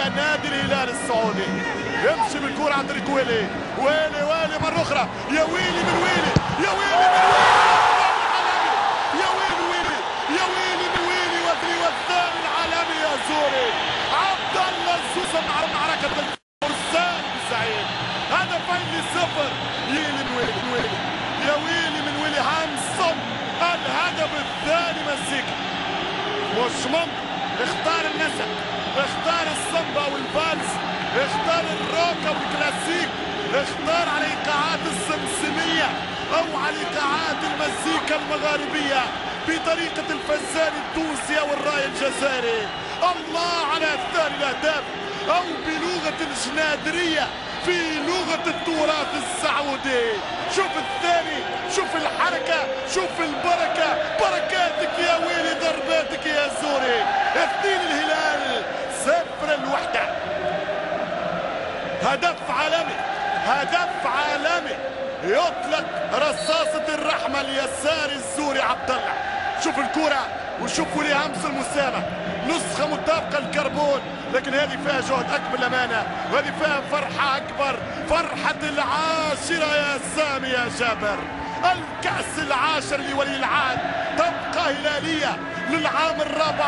مولى نادي الهلال السعودي. يمشي بالكرة عن طريق ويلي، ويلي مرة أخرى، يا ويلي من ويلي، يا ويلي من ويلي، يا ويلي من ويلي، يا ويلي من ويلي، والثاني العالمي يا زوري. عبد الله الزوزة مع معركة الفرسان بسعيد. هدفين لصفر. يلي من ويلي من ويلي، يا ويلي من ويلي. هانسون الهدف الثاني مزيكا. مش ممكن. اختار النسق، اختار السمبا والفالس، اختار الروكا والكلاسيك، اختار على ايقاعات السمسمية او على ايقاعات المزيكا المغاربية بطريقة الفزان التونسي او الراي الجزائري. الله على الثاني الاهداف، او بلغة الجنادرية في لغة التراث السعودي. شوف الثاني، شوف الحركة، شوف البركة، بركاتك يا ويلي، ضرباتك يا زوري. 2 الهلال 0 الوحدة. هدف عالمي، هدف عالمي. يطلق رصاصة الرحمة اليساري الزوري عبد الله. شوف الكرة وشوف ولي همس المسامة، نسخة مطابقة الكربون، لكن هذه فيها جهد أكبر الأمانة، وهذه فيها فرحة أكبر، فرحة العاشرة يا سامي يا جابر. الكأس العاشر لولي العهد تبقى هلالية للعام الرابع.